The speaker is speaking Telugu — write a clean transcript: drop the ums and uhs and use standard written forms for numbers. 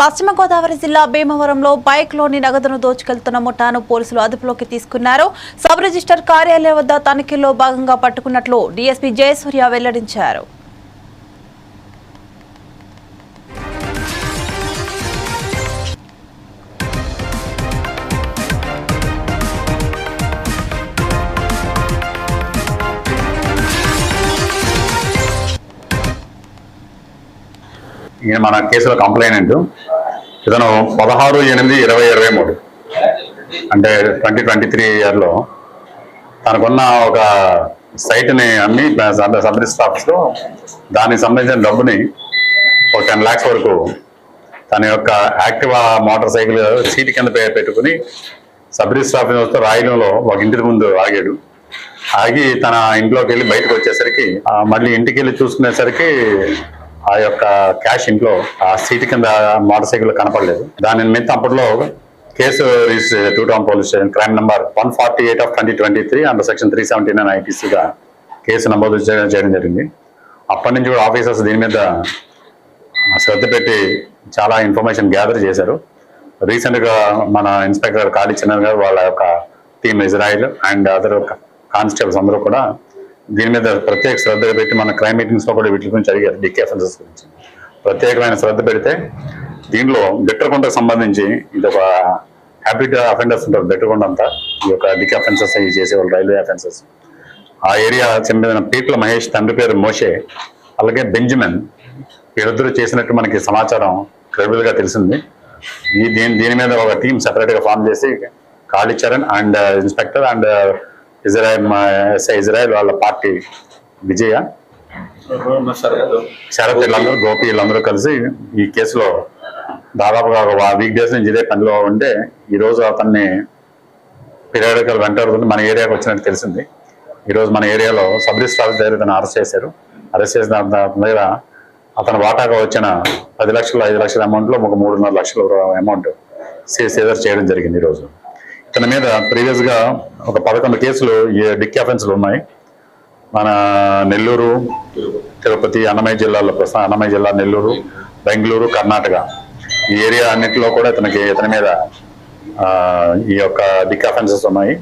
పశ్చిమ గోదావరి జిల్లా భీమవరంలో బైక్లోని నగదును దోచుకెళ్తున్న ముఠాను పోలీసులు అదుపులోకి తీసుకున్నారు. సబ్ రిజిస్టర్ కార్యాలయం వద్ద తనిఖీల్లో భాగంగా పట్టుకున్నట్లు డీఎస్పీ జయసూర్య వెల్లడించారు. మన కేసులో కంప్లైంట్ ఇతను 16/8/2023 అంటే 2023 ఇయర్లో తనకున్న ఒక సైట్ని అమ్మి సబ్ రిజిస్టర్ ఆఫీస్లో దానికి సంబంధించిన డబ్బుని ఒక 10 lakhs వరకు తన యొక్క యాక్టివా మోటార్ సైకిల్ సీట్ కింద పెట్టుకుని సబ్ రిజిస్టర్ ఆఫీస్ వస్తే రాయడంలో ఒక ఇంటి ముందు ఆగాడు. ఆగి తన ఇంట్లోకి వెళ్ళి బయటకు వచ్చేసరికి మళ్ళీ ఇంటికి వెళ్ళి చూసుకునేసరికి ఆ యొక్క క్యాష్ ఇంట్లో ఆ సీట్ కింద మోటార్ సైకిల్ కనపడలేదు. దాని నిమిత్తం అప్పట్లో case two town police station crime number 148/2023 under section 379 IPCగా కేసు నమోదు చేయడం జరిగింది. అప్పటి నుంచి కూడా ఆఫీసర్స్ దీని మీద శ్రద్ధ పెట్టి చాలా ఇన్ఫర్మేషన్ గ్యాదర్ చేశారు. రీసెంట్గా మన ఇన్స్పెక్టర్ కాళీ చిన్న గారు వాళ్ళ యొక్క team Israel and other constables అందరూ కూడా దీని మీద ప్రత్యేక శ్రద్ధ పెట్టి మన క్రైమ్ మీటింగ్స్లో కూడా వీటి గురించి అడిగారు. డిక్కీ అఫెన్సెస్ గురించి ప్రత్యేకమైన శ్రద్ధ పెడితే దీంట్లో బిట్రకొండకు సంబంధించి ఇది ఒక హ్యాబిట్ అఫెండర్స్ ఉంటారు. బిట్రకొండ అంతా ఈ యొక్క డిక్కీ అఫెన్సెస్ అవి చేసేవాళ్ళు రైల్వే అఫెన్సెస్. ఆ ఏరియా చెందిన పీట్ల మహేష్ తండ్రి పేరు మోషే అలాగే బెంజమిన్ వీరిద్దరూ చేసినట్టు మనకి సమాచారం క్రెడిబుల్గా తెలిసింది. దీని మీద ఒక టీం సెపరేట్గా ఫామ్ చేసి Kali Charan and inspector and Israel వాళ్ళ పార్టీ విజయ శరత్ వీళ్ళందరూ గోపి వీళ్ళందరూ కలిసి ఈ కేసులో దాదాపుగా ఒక వీక్ డేస్ నుంచి ఇదే పనిలో ఉంటే ఈరోజు అతన్ని పీరియాడికల్ వెంటాడుతుంది మన ఏరియాకి వచ్చినట్టు తెలిసింది. ఈరోజు మన ఏరియాలో సబ్ రిజిస్టర్ ఆఫీస్ దగ్గర ఇతను అరెస్ట్ చేశారు. అరెస్ట్ చేసిన దగ్గర అతను వాటాగా వచ్చిన 10 లక్షలు 5 లక్షల అమౌంట్లో ఒక 3.5 లక్షల అమౌంట్ సీజర్ చేయడం జరిగింది. ఈరోజు ఇతని మీద ప్రీవియస్గా ఒక 11 కేసులు డిక్కీ అఫెన్స్లు ఉన్నాయి. మన నెల్లూరు, తిరుపతి, అన్నమయ్య జిల్లాలో ప్రస్తుతం అన్నమయ్య జిల్లా, నెల్లూరు, బెంగళూరు, కర్ణాటక ఈ ఏరియా అన్నింటిలో కూడా ఇతని మీద ఈ యొక్క డిక్కీ అఫెన్సెస్ ఉన్నాయి.